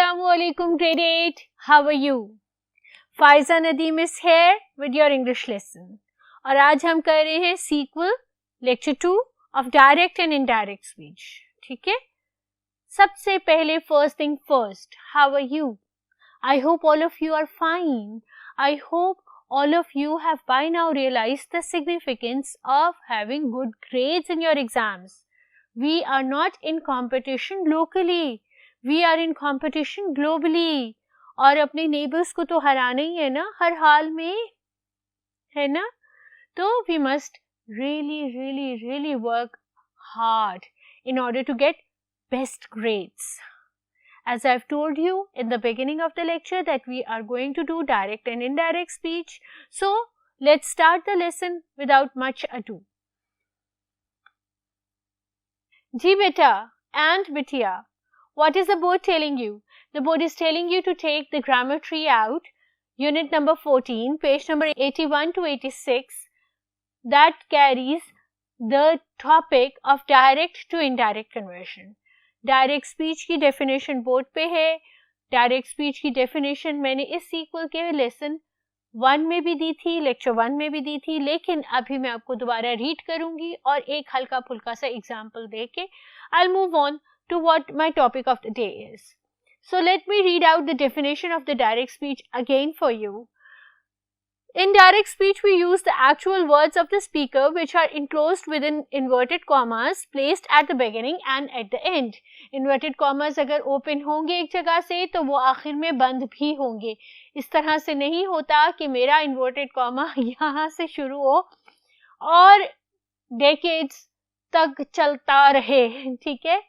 Assalamualaikum grade 8. How are you? Faiza Nadeem is here with your English lesson. और आज हम कर रहे हैं sequel lecture 2 of direct and indirect speech. ठीक है? सबसे पहले first thing first, how are you? I hope all of you are fine. I hope all of you have by now realized the significance of having good grades in your exams. We are not in competition locally. We are in competition globally. और अपने neighbours को तो हराना ही है ना हर हाल में, है ना? तो we must really work hard in order to get best grades. As I've told you in the beginning of the lecture that we are going to do direct and indirect speech. So let's start the lesson without much ado. जी बेटा and बिटिया, what is the board telling you? The board is telling you to take the grammar tree out, unit number 14, page number 81 to 86, that carries the topic of direct to indirect conversion. Direct speech की definition board पे है. Direct speech की definition मैंने इस sequel के lesson 1 में भी दी थी, lecture 1 में भी दी थी, लेकिन अभी मैं आपको दोबारा read करूंगी और एक हल्का फुल्का सा example देके I'll move on to what my topic of the day is. So let me read out the definition of the direct speech again for you. In direct speech, we use the actual words of the speaker which are enclosed within inverted commas placed at the beginning and at the end. Inverted commas अगर open होंगे एक जगह से तो वो आखिर में बंद भी होंगे. इस तरह से नहीं होता कि मेरा inverted comma यहाँ से शुरू हो और decades तक चलता रहे. ठीक है?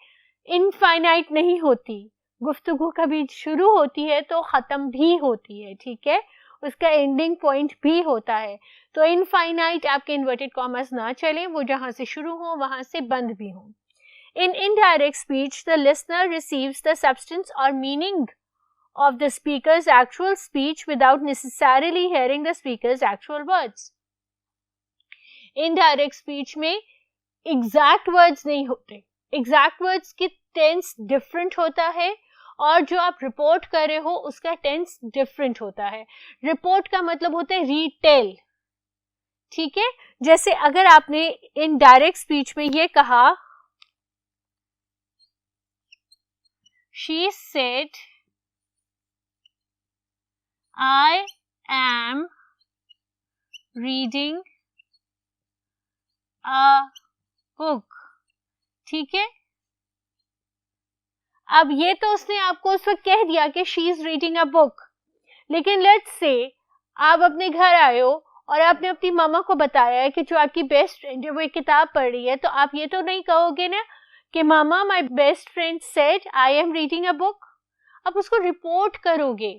Infinite नहीं होती. गुफ्तगू कभी शुरू होती है तो ख़त्म भी होती है. ठीक है? उसका एंडिंग पॉइंट भी होता है. तो इनफाइनाइट आपके इन्वर्टेड कॉमर्स ना चलें, वो जहां से शुरू हो वहां से बंद भी हो. In indirect speech the listener receives the substance और meaning of the speaker's actual speech without necessarily hearing the speaker's actual words. Indirect speech में एग्जैक्ट वर्ड्स नहीं होते. एग्जैक्ट वर्ड्स की टेंस डिफरेंट होता है और जो आप रिपोर्ट कर रहे हो उसका टेंस डिफरेंट होता है. रिपोर्ट का मतलब होता है रीटेल. ठीक है? जैसे अगर आपने इन डायरेक्ट स्पीच में ये कहा, she said I am reading a book. ठीक है? अब ये तो उसने आपको उस वक्त कह दिया कि she is reading a book, लेकिन लेट्स से आप अपने घर आए हो और आपने अपनी मामा को बताया है कि जो आपकी बेस्ट फ्रेंड है वो एक किताब पढ़ रही है, तो आप ये तो नहीं कहोगे ना कि mama my best friend said I am reading a book. आप उसको रिपोर्ट करोगे,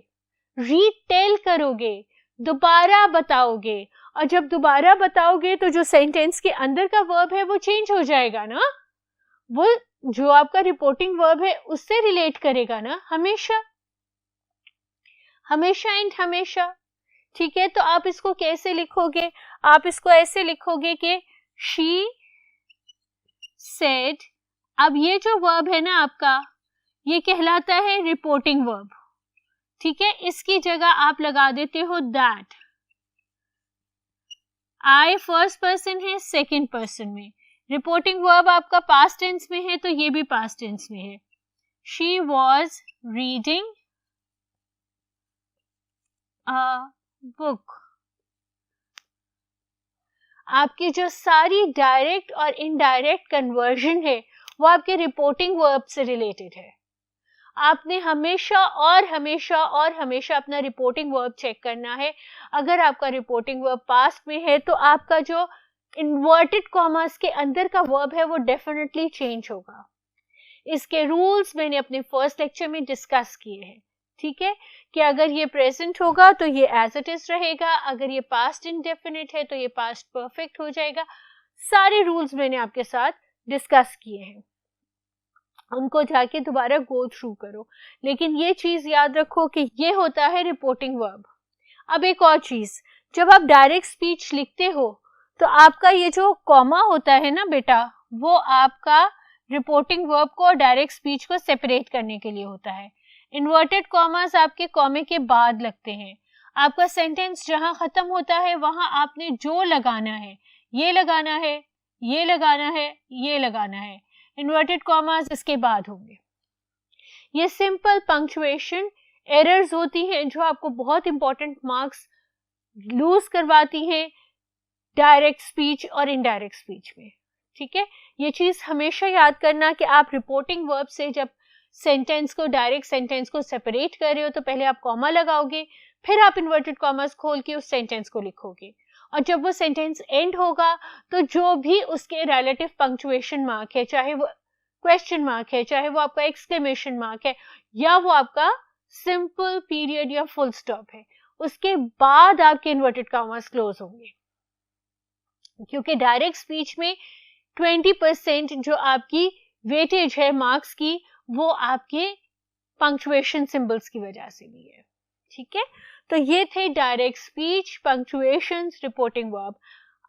रीटेल करोगे, दोबारा बताओगे, और जब दोबारा बताओगे तो जो सेंटेंस के अंदर का वर्ब है वो चेंज हो जाएगा ना. वो जो आपका रिपोर्टिंग वर्ब है उससे रिलेट करेगा ना हमेशा एंड हमेशा. ठीक है? तो आप इसको कैसे लिखोगे? आप इसको ऐसे लिखोगे कि शी सेड. अब ये जो वर्ब है ना आपका, ये कहलाता है रिपोर्टिंग वर्ब. ठीक है? इसकी जगह आप लगा देते हो दैट. आई फर्स्ट पर्सन है, सेकंड पर्सन में. रिपोर्टिंग वर्ब आपका पास्ट टेंस में है तो ये भी पास्ट टेंस में है. She was reading a book. आपकी जो सारी डायरेक्ट और इनडायरेक्ट कन्वर्जन है वो आपके रिपोर्टिंग वर्ब से रिलेटेड है. आपने हमेशा अपना रिपोर्टिंग वर्ब चेक करना है. अगर आपका रिपोर्टिंग वर्ब पास्ट में है तो आपका जो इन्वर्टेड कॉमर्स के अंदर का वर्ब है वो डेफिनेटली चेंज होगा. इसके रूल्स मैंने अपने फर्स्ट लेक्चर में डिस्कस किए हैं. ठीक है? कि अगर ये प्रेजेंट होगा तो ये एज इट इज रहेगा, अगर ये पास्ट इंडेफिनिट है तो ये पास्ट परफेक्ट हो जाएगा. सारे रूल्स मैंने आपके साथ डिस्कस किए हैं, उनको जाके दोबारा गो थ्रू करो. लेकिन ये चीज याद रखो कि ये होता है रिपोर्टिंग वर्ब. अब एक और चीज, जब आप डायरेक्ट स्पीच लिखते हो तो आपका ये जो कॉमा होता है ना बेटा, वो आपका रिपोर्टिंग वर्ब को और डायरेक्ट स्पीच को सेपरेट करने के लिए होता है. इन्वर्टेड कॉमास आपके कॉमे के बाद लगते हैं। आपका सेंटेंस जहां खत्म होता है वहां आपने जो लगाना है, ये लगाना है, ये लगाना है, ये लगाना है, इन्वर्टेड कॉमास इसके बाद होंगे। ये सिंपल पंक्चुएशन एरर्स होती हैं जो आपको बहुत इंपॉर्टेंट मार्क्स लूज करवाती हैं डायरेक्ट स्पीच और इनडायरेक्ट स्पीच में। ठीक है, ये चीज हमेशा याद करना कि आप रिपोर्टिंग वर्ब से जब सेंटेंस को, डायरेक्ट सेंटेंस को सेपरेट कर रहे हो तो पहले आप कॉमा लगाओगे, फिर आप इन्वर्टेड कॉमास खोल के उस सेंटेंस को लिखोगे, और जब वो सेंटेंस एंड होगा तो जो भी उसके रिलेटिव पंक्चुएशन मार्क है, चाहे वो क्वेश्चन मार्क है, चाहे वो आपका एक्सक्लेमेशन मार्क है, या वो आपका सिंपल पीरियड या फुल स्टॉप है, उसके बाद आपके इन्वर्टेड कॉमास क्लोज होंगे। क्योंकि डायरेक्ट स्पीच में 20% जो आपकी वेटेज है मार्क्स की, वो आपके पंक्चुएशन सिंबल्स की वजह से भी है। ठीक है, तो ये थे direct speech, punctuations, reporting verb.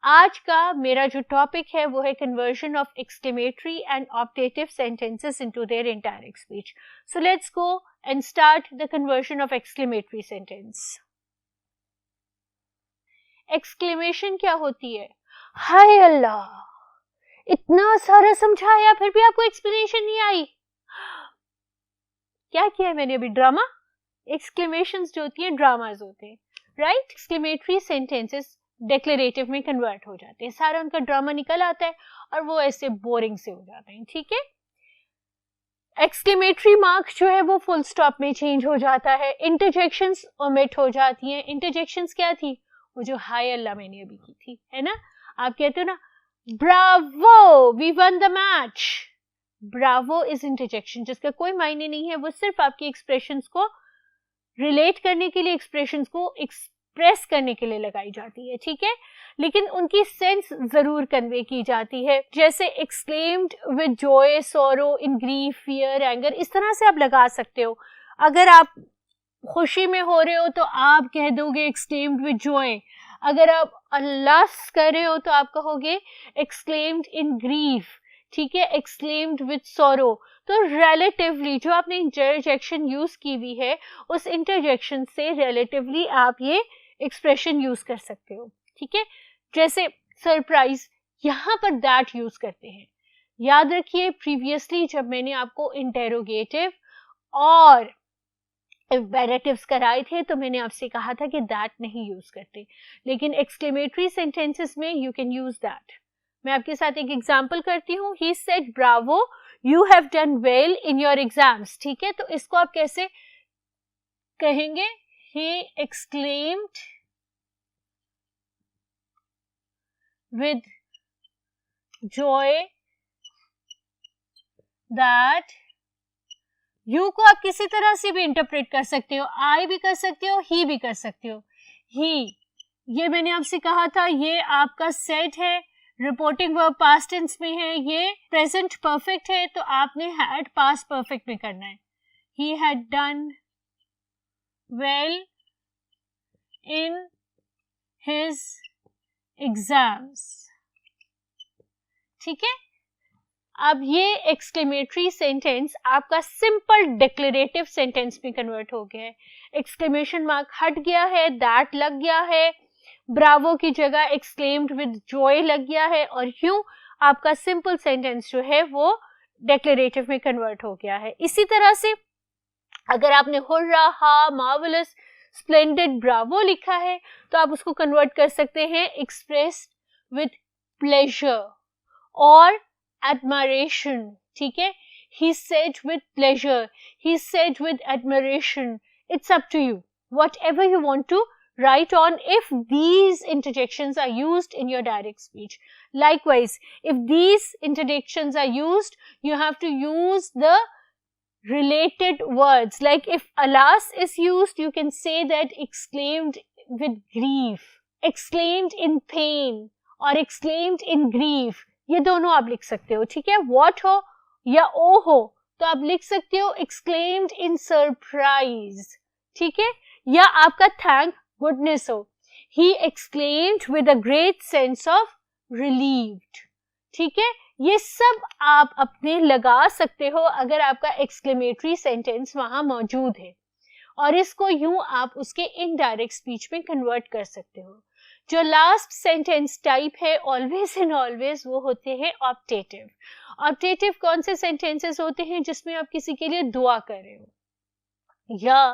आज का मेरा जो टॉपिक है वो है conversion of exclamatory and optative sentences into their indirect speech. So let's go and start the conversion of exclamatory sentence. Exclamation क्या होती है? हाय अल्लाह, इतना सारा समझाया फिर भी आपको एक्सप्लेनेशन नहीं आई। क्या किया है मैंने अभी? ड्रामा। एक्सक्लेमेशंस जो होती है ड्रामाज होते हैं, राइट? एक्सक्लेमेटरी सेंटेंसेस डिक्लेरेटिव में कन्वर्ट हो जाते हैं, सारा उनका ड्रामा निकल आता है और वो ऐसे बोरिंग से हो जाते हैं। ठीक है, एक्सक्लेमेटरी मार्क जो है वो फुल स्टॉप में चेंज हो जाता है, इंटरजेक्शंस ओमिट हो जाती हैं। इंटरजेक्शंस क्या थी? वो जो हाय अल्लाह मैंने अभी की थी, है ना? आप कहते हो ना bravo we won the match, bravo is interjection जिसका कोई मायने नहीं है, वो सिर्फ आपकी एक्सप्रेशंस को रिलेट करने के लिए, एक्सप्रेशंस को एक्सप्रेस करने के लिए लगाई जाती है। ठीक है, लेकिन उनकी सेंस जरूर कन्वे की जाती है, जैसे exclaimed with Joy, sorrow, in grief, fear, anger, इस तरह से आप लगा सकते हो। अगर आप खुशी में हो रहे हो तो आप कह दोगे एक्सक्लेम्ड विद जॉय, अगर आप उल्लास कर रहे हो तो आप कहोगे एक्सक्लेम्ड इन ग्रीफ। ठीक है, एक्सक्लेम्ड विद सॉरो। तो रिलेटिवली जो आपने इंटरजेक्शन यूज की हुई है उस इंटरजेक्शन से रिलेटिवली आप ये एक्सप्रेशन यूज कर सकते हो। ठीक है, जैसे सरप्राइज, यहाँ पर दैट यूज करते हैं। याद रखिए प्रीवियसली जब मैंने आपको इंटेरोगेटिव और इम्पेरेटिव्स कराए थे तो मैंने आपसे कहा था कि दैट नहीं यूज करते, लेकिन एक्सक्लेमेटरी सेंटेंसेस में यू कैन यूज दैट। मैं आपके साथ एक एग्जांपल करती हूँ। He said Bravo you have done well in your exams. ठीक है, तो इसको आप कैसे कहेंगे? He exclaimed with Joy that, you को आप किसी तरह से भी इंटरप्रेट कर सकते हो, आई भी कर सकते हो, ही भी कर सकते हो। ही, ये मैंने आपसे कहा था ये आपका सेट है, रिपोर्टिंग वर्ब पास्ट टेंस में है, ये प्रेजेंट परफेक्ट है तो आपने हैड पास्ट परफेक्ट में करना है। He had done well in his exams. ठीक है, अब ये एक्सक्लेमेटरी सेंटेंस आपका सिंपल डिक्लेरेटिव सेंटेंस में कन्वर्ट हो गया है। एक्सक्लेमेशन मार्क हट गया है, दैट लग गया है, ब्रावो की जगह एक्सक्लेम्ड विद जॉय लग गया है, और यूं आपका सिंपल सेंटेंस जो है वो डिक्लेरेटिव में कन्वर्ट हो गया है। इसी तरह से अगर आपने हुर्रा, हा, मार्वेलस, स्प्लेंडेड, ब्रावो लिखा है तो आप उसको कन्वर्ट कर सकते हैं एक्सप्रेस्ड विद प्लेजर और admiration। ठीक है, he said with pleasure, he said with admiration, it's up to you whatever you want to write on if these interjections are used in your direct speech. Likewise, if these interjections are used, you have to use the related words, like if alas is used, you can say that exclaimed with grief, exclaimed in pain or exclaimed in grief, ये दोनों आप लिख सकते हो। ठीक है, what हो या ओ हो तो आप लिख सकते हो exclaimed in surprise। ठीक है, या आपका thank goodness हो, he exclaimed with a great sense of relieved। ठीक है, ये सब आप अपने लगा सकते हो अगर आपका एक्सक्लेमेटरी सेंटेंस वहां मौजूद है, और इसको यूं आप उसके इनडायरेक्ट स्पीच में कन्वर्ट कर सकते हो। जो लास्ट सेंटेंस टाइप है ऑलवेज एंड ऑलवेज, वो होते हैं ऑप्टेटिव। ऑप्टेटिव कौन से सेंटेंसेस होते हैं? जिसमें आप किसी के लिए दुआ कर रहे हो या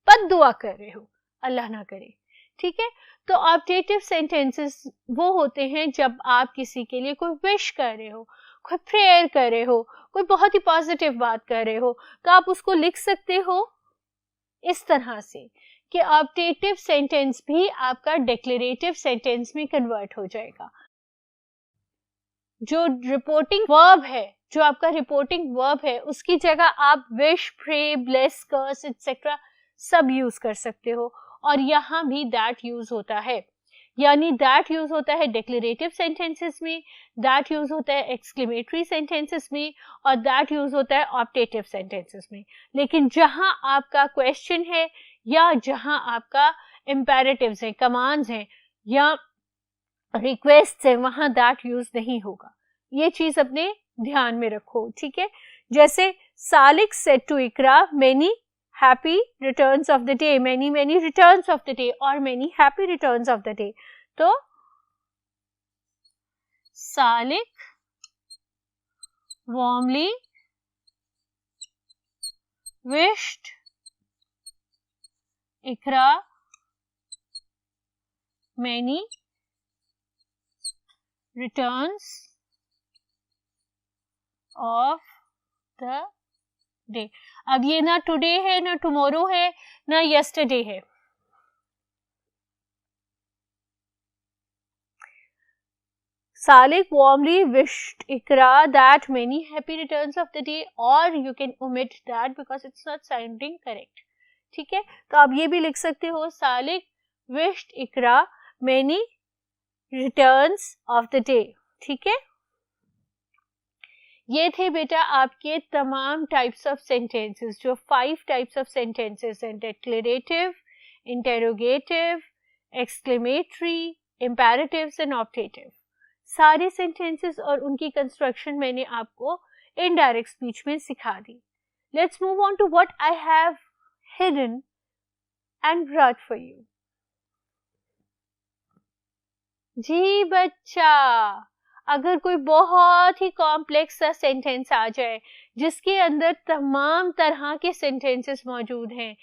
बद दुआ कर रहे हो, अल्लाह ना करे, ठीक है। तो ऑप्टेटिव सेंटेंसेस वो होते हैं जब आप किसी के लिए कोई विश कर रहे हो, कोई प्रेयर कर रहे हो, कोई बहुत ही पॉजिटिव बात कर रहे हो, तो आप उसको लिख सकते हो इस तरह से कि ऑप्टेटिव सेंटेंस भी आपका डिक्लेरेटिव सेंटेंस में कन्वर्ट हो जाएगा। जो रिपोर्टिंग वर्ब है, जो आपका रिपोर्टिंग वर्ब है, उसकी जगह आप विश, प्रे, ब्लेस, कर्स एटसेट्रा सब यूज कर सकते हो, और यहाँ भी दैट यूज होता है। यानी दैट यूज होता है डिक्लेरेटिव सेंटेंसेस में, दैट यूज होता है एक्सक्लेमेटरी सेंटेंसेस में, और दैट यूज होता है ऑप्टेटिव सेंटेंसेस में। लेकिन जहां आपका क्वेश्चन है या जहां आपका इम्पेरेटिव्स है, कमांड्स हैं या रिक्वेस्ट है, वहां दैट यूज नहीं होगा। ये चीज अपने ध्यान में रखो, ठीक है। जैसे Salik said to Iqra many happy returns of the day, many many returns of the day, और many happy returns of the day. तो Salik warmly wished Iqra many returns of the day। अब ये ना टुडे है, ना टुमारो है, ना यस्टरडे है। Salik warmly wished Ikra that many happy returns of the day, or you can omit that because it's not sounding correct, ठीक है। तो आप ये भी लिख सकते हो Salik wished Ikra many returns of the day, ठीक है। ये थे बेटा आपके तमाम टाइप्स ऑफ सेंटेंसेस, जो 5 टाइप्स ऑफ सेंटेंसेस हैं, declarative, interrogative, exclamatory, imperatives and optative. सारे सेंटेंसेस और उनकी कंस्ट्रक्शन मैंने आपको इनडायरेक्ट स्पीच में सिखा दी। Let's move on to what I have hidden and brought for you. जी बच्चा, अगर कोई बहुत ही कॉम्प्लेक्स सा सेंटेंस आ जाए जिसके अंदर तमाम तरह के सेंटेंसेस मौजूद हैं,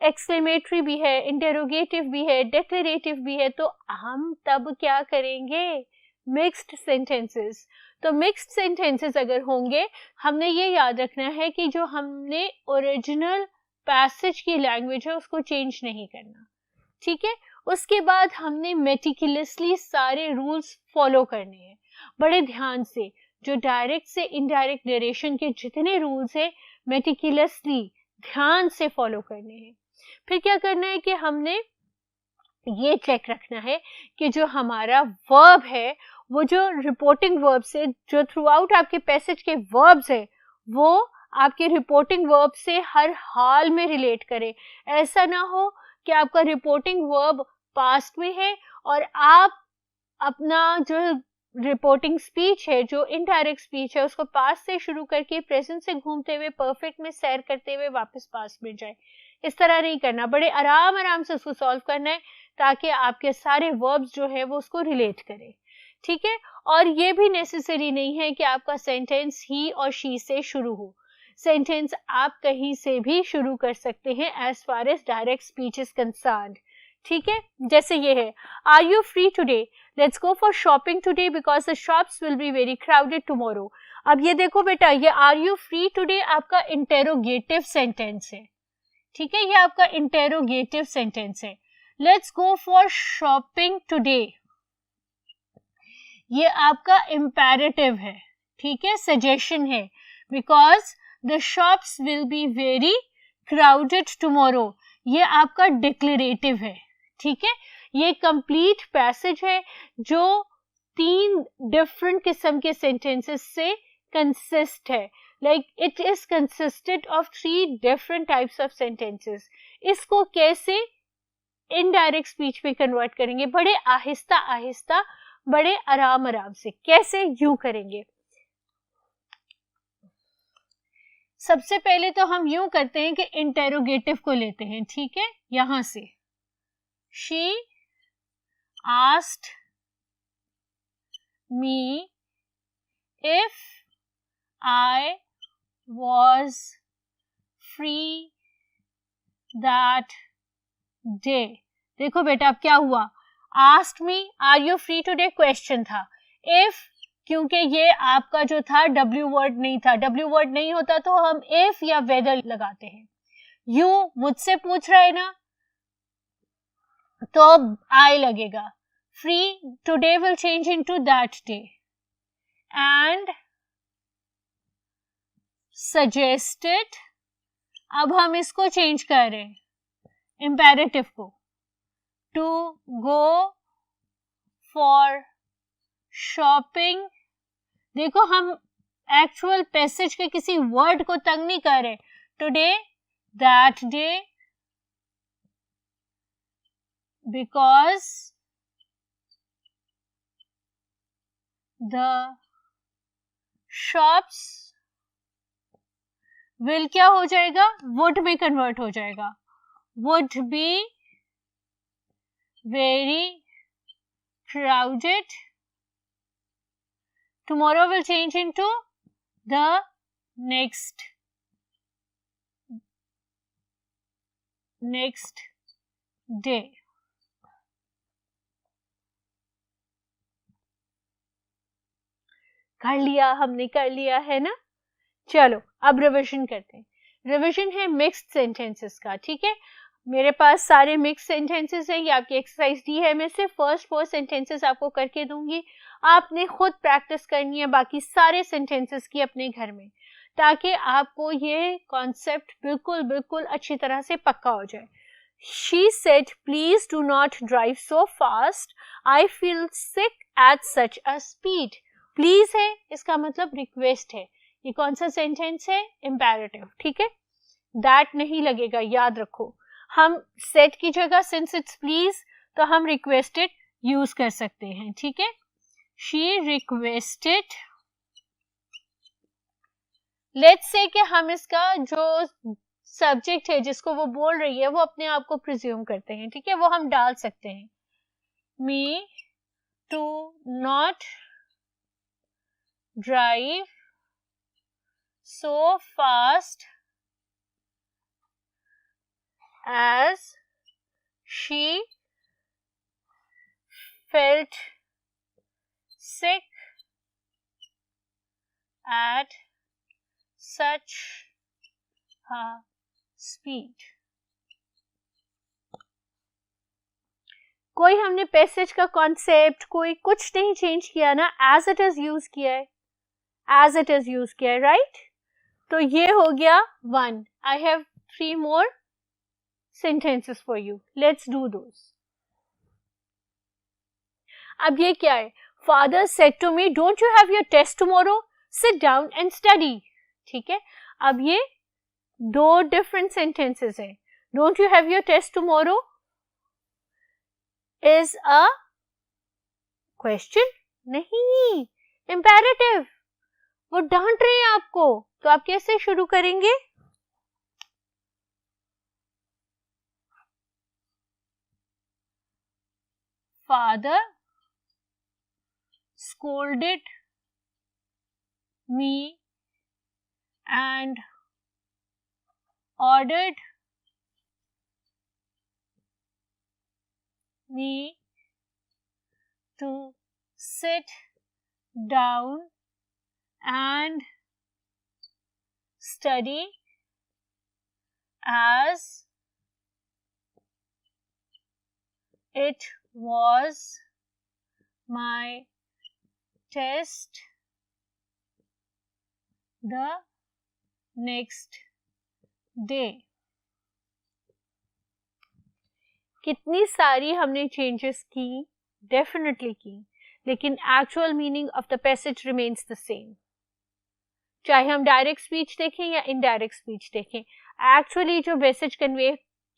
एक्सक्लेमेटरी भी है, इंटेरोगेटिव भी है, डिक्लेरेटिव भी है, तो हम तब क्या करेंगे? Mixed sentences. तो मिक्स्ड सेंटेंसेस अगर होंगे, हमने ये याद रखना है कि जो हमने ओरिजिनल पैसेज की लैंग्वेज है उसको चेंज नहीं करना, ठीक है। उसके बाद हमने मेटिकुलसली सारे रूल्स फॉलो करने हैं, बड़े ध्यान से। जो डायरेक्ट से इनडायरेक्ट नरेशन के जितने रूल्स हैं, मेटिकुलसली ध्यान से फॉलो करने हैं। फिर क्या करना है कि हमने ये चेक रखना है कि जो हमारा वर्ब है, वो जो रिपोर्टिंग वर्ब से, जो थ्रू आउट आपके पैसेज के वर्ब्स है, वो आपके रिपोर्टिंग वर्ब से हर हाल में रिलेट करे। ऐसा ना हो कि आपका रिपोर्टिंग वर्ब पास्ट में है और आप अपना जो रिपोर्टिंग स्पीच है, जो इनडायरेक्ट स्पीच है, उसको पास्ट से शुरू करके प्रेजेंट से घूमते हुए परफेक्ट में सैर करते हुए वापस पास्ट में जाए। इस तरह नहीं करना, बड़े आराम आराम से उसको सॉल्व करना है ताकि आपके सारे वर्ब्स जो है वो उसको रिलेट करें, ठीक है। और ये भी नेसेसरी नहीं है कि आपका सेंटेंस ही और शी से शुरू हो। सेंटेंस आप कहीं से भी शुरू कर सकते हैं as far as direct speech is concerned, ठीक है। जैसे ये है, are you free today, let's go for shopping today because the shops will be very crowded tomorrow. अब ये देखो बेटा, ये आर यू फ्री टुडे आपका इंटेरोगेटिव सेंटेंस है, ठीक है। ये आपका इंटेरोगेटिव सेंटेंस है। Let's go for shopping today, ये आपका इम्पेरेटिव है, ठीक है, सजेशन है, because the shops will be very crowded tomorrow, ये आपका डिक्लेरेटिव है, ठीक है। ये कंप्लीट पैसेज है जो 3 डिफरेंट किस्म के सेंटेंसेस से कंसिस्ट है, like it is consisted of 3 different types of sentences. इसको कैसे इनडायरेक्ट स्पीच में कन्वर्ट करेंगे? बड़े आहिस्ता आहिस्ता, बड़े आराम आराम से। कैसे? यूं करेंगे, सबसे पहले तो हम यूं करते हैं कि इंटेरोगेटिव को लेते हैं, ठीक है, यहां से she asked me if I was free that day. देखो बेटा अब क्या हुआ, asked me are you free today question था, if क्योंकि ये आपका जो था W वर्ड नहीं था, W वर्ड नहीं होता तो हम if या whether लगाते हैं, you मुझसे पूछ रहे ना तो I लगेगा, free today will change into that day and suggested, अब हम इसको चेंज कर रहे हैं इम्पेरेटिव को, to go for shopping. देखो हम एक्चुअल पैसेज के किसी वर्ड को तंग नहीं कर रहे, today that day because the shops will क्या हो जाएगा, वुड में कन्वर्ट हो जाएगा, would be very crowded. Tomorrow will change into the next day. कर लिया, हमने कर लिया है ना. चलो अब रिविजन करते हैं. रिविजन है मिक्स्ड सेंटेंसेस का, ठीक है. मेरे पास सारे मिक्स सेंटेंसेस हैं, ये आपकी एक्सरसाइज दी है, मैं सिर्फ फर्स्ट 4 सेंटेंसेस आपको करके दूंगी, आपने खुद प्रैक्टिस करनी है बाकी सारे सेंटेंसेस की अपने घर में, ताकि आपको ये कॉन्सेप्ट बिल्कुल बिल्कुल अच्छी तरह से पक्का हो जाए. She said, please do not drive so fast. I feel sick at such a speed. Please है, इसका मतलब रिक्वेस्ट है. ये कौन सा सेंटेंस है, इम्पेरेटिव, ठीक है. दैट नहीं लगेगा, याद रखो. हम सेट की जगह सिंस इट्स प्लीज तो हम रिक्वेस्टेड यूज कर सकते हैं, ठीक है. शी रिक्वेस्टेड, लेट्स से कि हम इसका जो सब्जेक्ट है जिसको वो बोल रही है वो अपने आप को प्रिज्यूम करते हैं, ठीक है, वो हम डाल सकते हैं. Me to not drive so fast as she felt sick at such a speed. कोई हमने पैसेज का कॉन्सेप्ट कोई कुछ नहीं चेंज किया ना, एज इट इज यूज किया है, एज इट इज यूज किया है, राइट. तो ये हो गया 1. I have 3 more sentences for you. Let's do those. अब ये क्या है, Father said to me, don't you have your test tomorrow? Sit down and study. ठीक है. अब ये 2 different sentences हैं. Don't you have your test tomorrow is a question? नहीं, imperative. वो डांट रहे हैं आपको, तो आप कैसे शुरू करेंगे? Father scolded me and ordered me to sit down and study as it was my test the next day. कितनी सारी हमने चेंजेस की, डेफिनेटली की, लेकिन actual meaning of the passage remains the same. चाहे हम डायरेक्ट स्पीच देखें या इनडायरेक्ट स्पीच देखें, एक्चुअली जो मैसेज कन्वे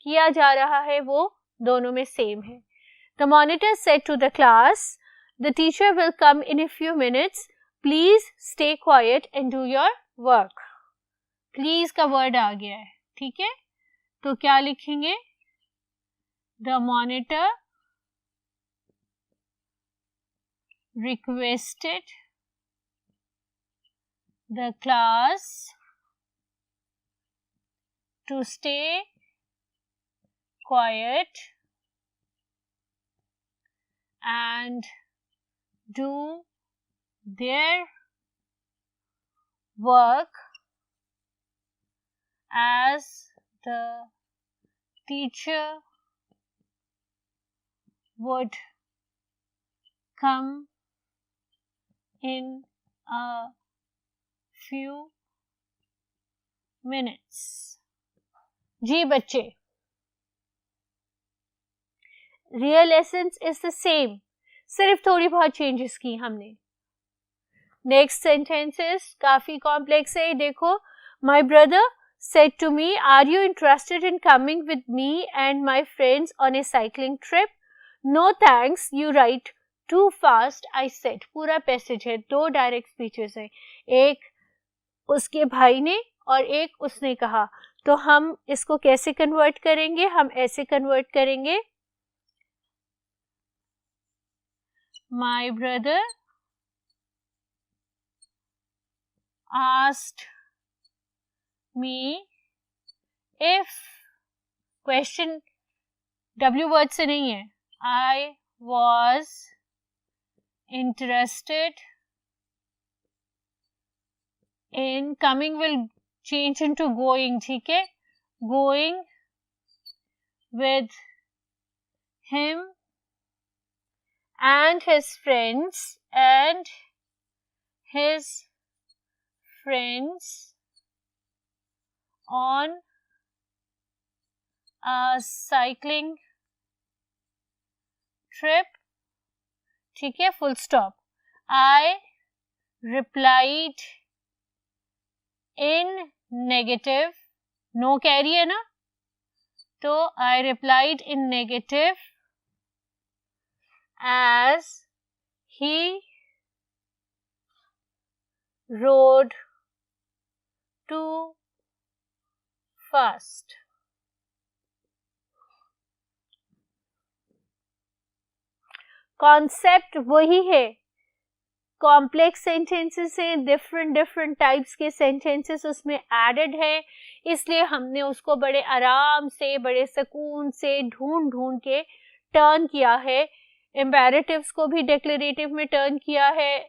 किया जा रहा है वो दोनों में सेम है. The monitor said to the class, the teacher will come in a few minutes. Please stay quiet and do your work. Please का वर्ड आ गया है, ठीक है, तो क्या लिखेंगे, the monitor requested the class to stay quiet and do their work as the teacher would come in a few minutes. जी बच्चे, real essence is the same, सिर्फ थोड़ी बहुत चेंजेस की हमने. नेक्स्ट सेंटेंसेस काफी कॉम्प्लेक्स है. देखो, my brother said to me, are you interested in coming with me and my friends on a cycling trip? No thanks, you write too fast, I said. पूरा passage है, 2 direct speeches हैं, एक उसके भाई ने और एक उसने कहा. तो हम इसको कैसे कन्वर्ट करेंगे, हम ऐसे कन्वर्ट करेंगे, my brother asked me if, question W word से नहीं है, I was interested in, coming will change into going, ठीक है, going with him and his friends on a cycling trip, ठीक है, full stop. I replied in negative, no कह रही है ना, तो I replied in negative as he rode too fast. Concept वही है, कॉम्प्लेक्स सेंटेंसेस हैं, डिफरेंट टाइप्स के सेंटेंसेस उसमें एडेड है, इसलिए हमने उसको बड़े आराम से, बड़े सुकून से ढूंढ के टर्न किया है. इम्पेरेटिव्स को भी डिक्लेरेटिव में टर्न किया है,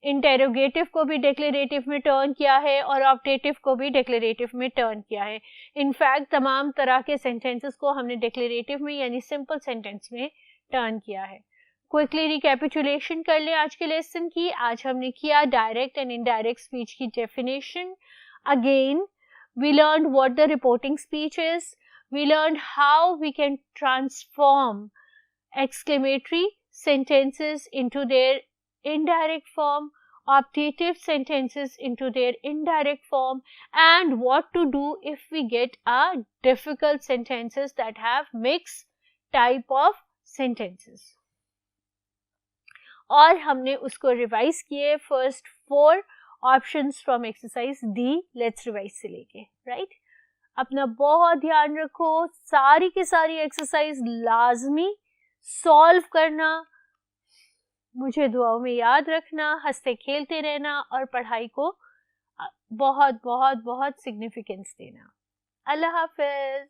इंटेरोगेटिव को भी डिक्लेरेटिव में टर्न किया है और ऑप्टेटिव को भी डिक्लेरेटिव में टर्न किया है. इनफैक्ट तमाम तरह के सेंटेंसेस को हमने डिक्लेरेटिव में यानी सिंपल सेंटेंस में टर्न किया है. क्विकली रिकैपिचुलेशन कर लें आज के लेसन की. आज हमने किया डायरेक्ट एंड इनडायरेक्ट स्पीच की definition. Again we learn what the reporting speech is, we learn how we can transform exclamatory sentences into their indirect form, optative sentences into their indirect form, and what to do if we get a difficult sentences that have mixed type of sentences. और हमने उसको revise किए first 4 options from exercise D. Let's revise से लेके, right. अपना बहुत ध्यान रखो, सारी की सारी एक्सरसाइज लाजमी सॉल्व करना, मुझे दुआओं में याद रखना, हंसते खेलते रहना और पढ़ाई को बहुत बहुत बहुत सिग्निफिकेंस देना. अल्लाह हाफिज.